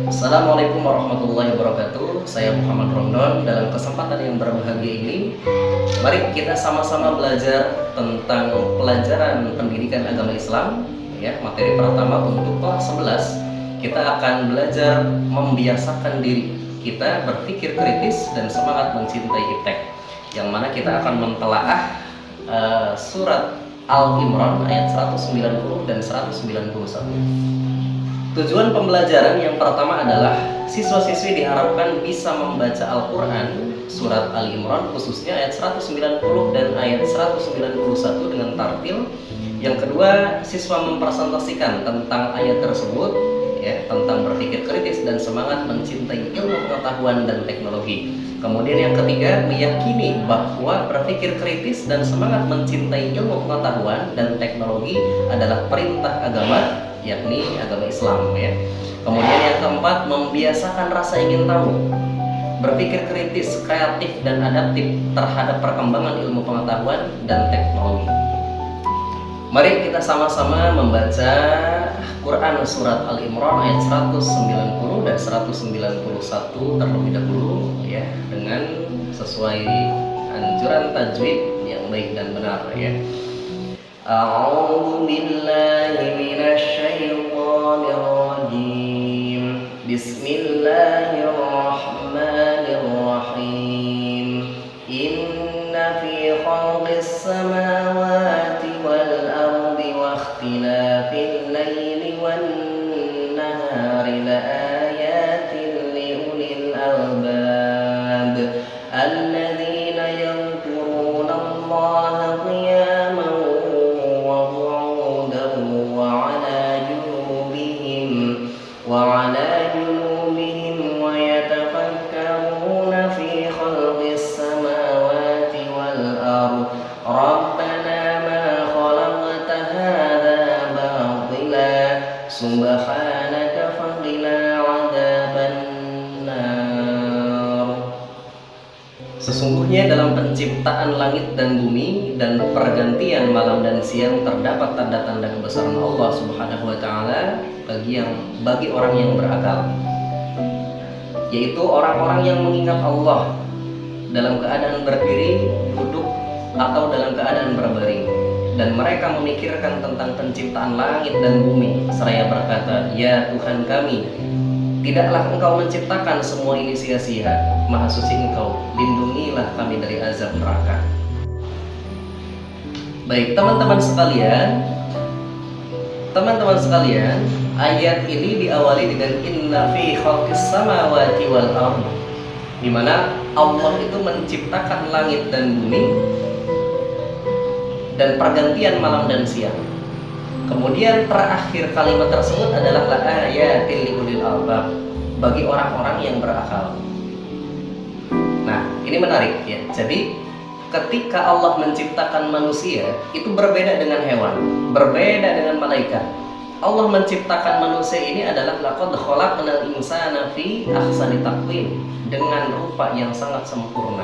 Assalamualaikum warahmatullahi wabarakatuh. Saya Muhammad Romdon. Dalam kesempatan yang berbahagia ini, mari kita sama-sama belajar tentang pelajaran pendidikan agama Islam. Ya, materi pertama untuk kelas 11. Kita akan belajar membiasakan diri kita berpikir kritis dan semangat mencintai iptek. Yang mana kita akan mentelaah surat Al-Imran ayat 190 dan 191. Tujuan pembelajaran yang pertama adalah siswa-siswi diharapkan bisa membaca Al-Quran surat Al-Imran khususnya ayat 190 dan ayat 191 dengan tartil. Yang kedua, siswa mempresentasikan tentang ayat tersebut, ya, tentang berpikir kritis dan semangat mencintai ilmu pengetahuan dan teknologi. Kemudian yang ketiga, meyakini bahwa berpikir kritis dan semangat mencintai ilmu pengetahuan dan teknologi adalah perintah agama, yakni agama Islam, ya. Kemudian yang keempat, membiasakan rasa ingin tahu, berpikir kritis, kreatif dan adaptif terhadap perkembangan ilmu pengetahuan dan teknologi. Mari kita sama-sama membaca Quran surat Al-Imran ayat 190 dan 191 terlebih dahulu, ya, dengan sesuai anjuran tajwid yang baik dan benar, ya. A'udzu billahi minasy syaithanir rajim. Bismillahirrahmanirrahim. Inna fi khalqis samawati wal ardi wa ikhtilafil laili wan nahari laayatin liulil albab alladzina yadhkuruna Allaha qiyaman وعلى جنوبهم ويتفكرون في خلق السماوات والأرض ربنا ما خلقت هذا باطلا سبحانك فقنا عذاب النار. Sesungguhnya dalam penciptaan langit dan bumi dan pergantian malam dan siang terdapat tanda-tanda kebesaran Allah Subhanahu wa taala bagi orang yang berakal, yaitu orang-orang yang mengingat Allah dalam keadaan berdiri, duduk, atau dalam keadaan berbaring, dan mereka memikirkan tentang penciptaan langit dan bumi seraya berkata, "Ya Tuhan kami, tidaklah Engkau menciptakan semua ini sia-sia. Maha suci Engkau, lindungilah kami dari azab neraka." Baik, teman-teman sekalian, ayat ini diawali dengan inna fi khalqis samawati wal ardh, di mana Allah itu menciptakan langit dan bumi dan pergantian malam dan siang. Kemudian terakhir kalimat tersebut adalah laayatil liulil albab, bagi orang-orang yang berakal. Nah, ini menarik, ya. Jadi ketika Allah menciptakan manusia itu berbeda dengan hewan, berbeda dengan malaikat. Allah menciptakan manusia ini adalah laqad khalaqnal insana fi ahsani taqwim, dengan rupa yang sangat sempurna.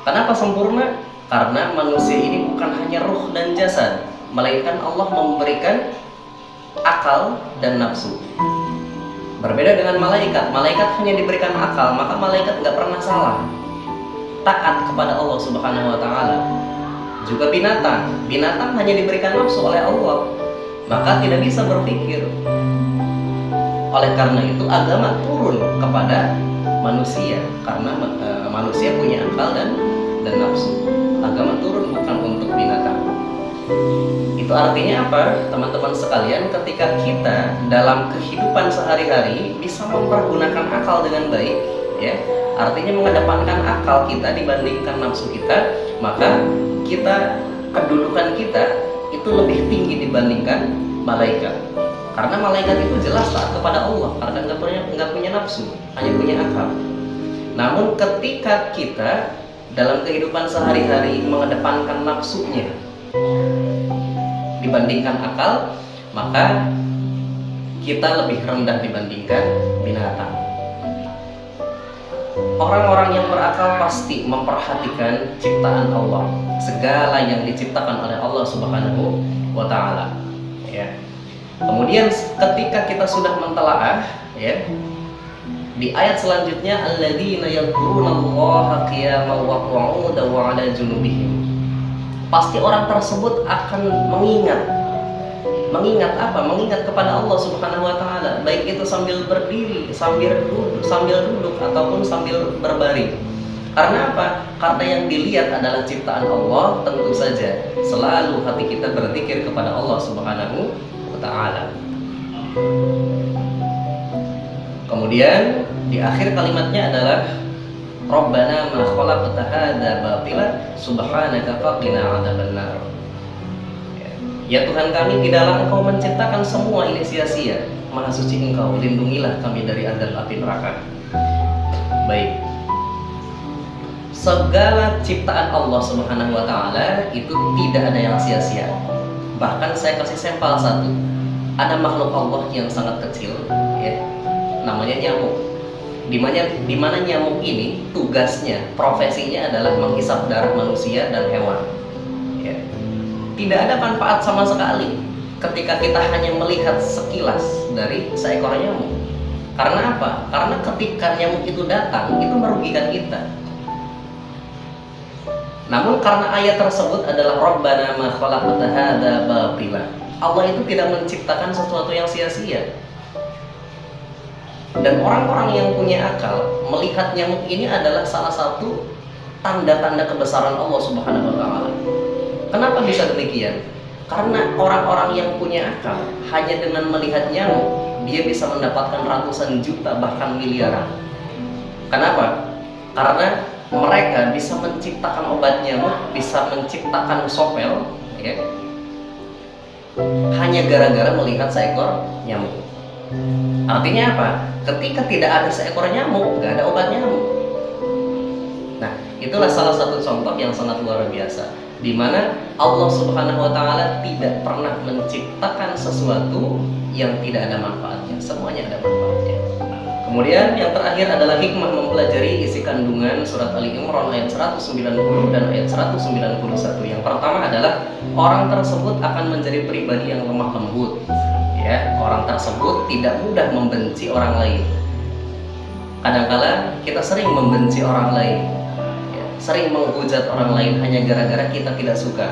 Kenapa sempurna? Karena manusia ini bukan hanya ruh dan jasad, melainkan Allah memberikan akal dan nafsu. Berbeda dengan malaikat. Malaikat hanya diberikan akal, maka malaikat nggak pernah salah, taat kepada Allah Subhanahu wa taala. Juga binatang hanya diberikan nafsu oleh Allah, maka tidak bisa berpikir. Oleh karena itu agama turun kepada manusia, karena manusia punya akal dan nafsu. Agama turun bukan untuk binatang. Itu artinya apa, teman-teman sekalian? Ketika kita dalam kehidupan sehari-hari bisa mempergunakan akal dengan baik, ya, artinya mengedepankan akal kita dibandingkan nafsu kita, maka kedudukan kita itu lebih tinggi dibandingkan malaikat. Karena malaikat itu jelas taat kepada Allah karena nggak punya nafsu, hanya punya akal. Namun ketika kita dalam kehidupan sehari-hari mengedepankan nafsunya dibandingkan akal, maka kita lebih rendah dibandingkan binatang. Orang-orang yang berakal pasti memperhatikan ciptaan Allah, segala yang diciptakan oleh Allah Subhanahu wa taala, ya. Kemudian ketika kita sudah mentelaah, ya, Di ayat selanjutnya, alladzina yadhkurunallaha qiyaman wa qu'udan wa 'ala junubihim. Pasti orang tersebut akan mengingat apa? Mengingat kepada Allah Subhanahu wa taala, baik itu sambil berdiri, sambil duduk ataupun sambil berbaring. Karena apa? Karena yang dilihat adalah ciptaan Allah, tentu saja selalu hati kita berzikir kepada Allah Subhanahu wa taala. Kemudian di akhir kalimatnya adalah Rabbana ma khalaqta hadza batila subhanaka faqina 'adzabannar. Ya Tuhan kami, tidaklah Engkau menciptakan semua ini sia-sia. Maha suci Engkau, lindungilah kami dari azab api neraka. Baik. Segala ciptaan Allah Subhanahu wa taala itu tidak ada yang sia-sia. Bahkan saya kasih sampel satu. Ada makhluk Allah yang sangat kecil, ya, namanya nyamuk. Di mana nyamuk ini tugasnya, profesinya adalah menghisap darah manusia dan hewan. Ya. Tidak ada manfaat sama sekali ketika kita hanya melihat sekilas dari seekor nyamuk. Karena apa? Karena ketika nyamuk itu datang, itu merugikan kita. Namun karena ayat tersebut adalah Rabbana ma khalaqta hadza batila. Allah itu tidak menciptakan sesuatu yang sia-sia. Dan orang-orang yang punya akal melihat nyamuk ini adalah salah satu tanda-tanda kebesaran Allah Subhanahu wa taala. Kenapa bisa demikian? Karena orang-orang yang punya akal hanya dengan melihat nyamuk dia bisa mendapatkan ratusan juta bahkan miliaran. Kenapa? Karena mereka bisa menciptakan obat nyamuk, bisa menciptakan sopel, ya, hanya gara-gara melihat seekor nyamuk. Artinya apa? Ketika tidak ada seekor nyamuk, nggak ada obat nyamuk. Nah, itulah salah satu contoh yang sangat luar biasa, di mana Allah Subhanahu wa taala tidak pernah menciptakan sesuatu yang tidak ada manfaatnya. Semuanya ada manfaatnya. Kemudian yang terakhir adalah hikmah mempelajari isi kandungan surat Ali Imran ayat 190 dan ayat 191. Yang pertama adalah orang tersebut akan menjadi pribadi yang lemah lembut. Ya, orang tersebut tidak mudah membenci orang lain. Kadangkala kita sering membenci orang lain, ya, sering menghujat orang lain hanya gara-gara kita tidak suka.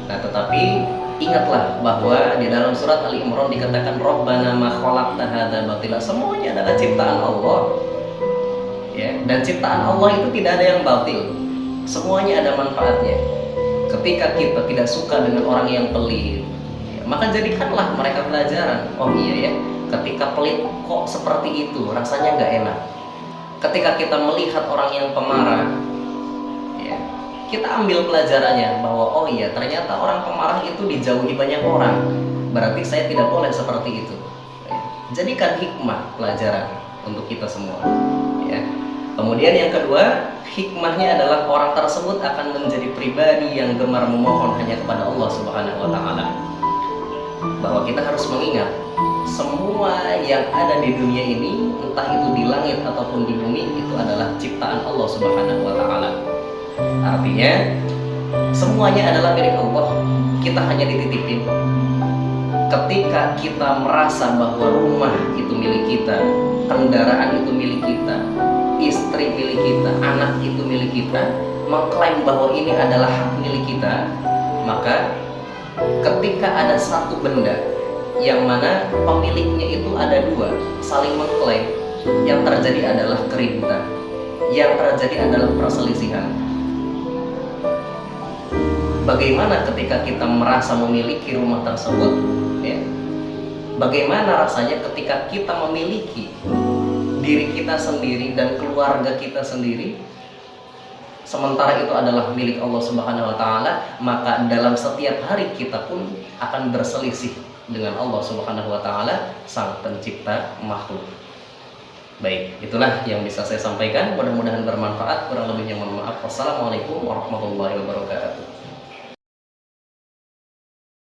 Nah, tetapi ingatlah bahwa di dalam surat Ali Imran dikatakan Rabbana ma khalaqta hadza batila. Semuanya adalah ciptaan Allah. Ya, dan ciptaan Allah itu tidak ada yang batil. Semuanya ada manfaatnya. Ketika kita tidak suka dengan orang yang pelit, maka jadikanlah mereka pelajaran. Oh iya ya, ketika pelit kok seperti itu, rasanya nggak enak. Ketika kita melihat orang yang pemarah, ya, kita ambil pelajarannya bahwa oh iya ternyata orang pemarah itu dijauhi banyak orang. Berarti saya tidak boleh seperti itu. Ya. Jadikan hikmah pelajaran untuk kita semua. Ya. Kemudian yang kedua, hikmahnya adalah orang tersebut akan menjadi pribadi yang gemar memohon hanya kepada Allah Subhanahu wa taala. Bahwa kita harus mengingat semua yang ada di dunia ini, entah itu di langit ataupun di bumi, itu adalah ciptaan Allah Subhanahu wa taala. Artinya semuanya adalah milik Allah. Kita hanya dititipin. Ketika kita merasa bahwa rumah itu milik kita, kendaraan itu milik kita, istri milik kita, anak itu milik kita, mengklaim bahwa ini adalah hak milik kita, maka ketika ada satu benda yang mana pemiliknya itu ada dua, saling mengklaim, yang terjadi adalah keributan, yang terjadi adalah perselisihan. Bagaimana ketika kita merasa memiliki rumah tersebut, ya? Bagaimana rasanya ketika kita memiliki diri kita sendiri dan keluarga kita sendiri, sementara itu adalah milik Allah Subhanahu wa taala, maka dalam setiap hari kita pun akan berselisih dengan Allah Subhanahu wa taala, sang pencipta makhluk. Baik, itulah yang bisa saya sampaikan. Mudah-mudahan bermanfaat. Kurang lebihnya mohon maaf. Wassalamualaikum warahmatullahi wabarakatuh.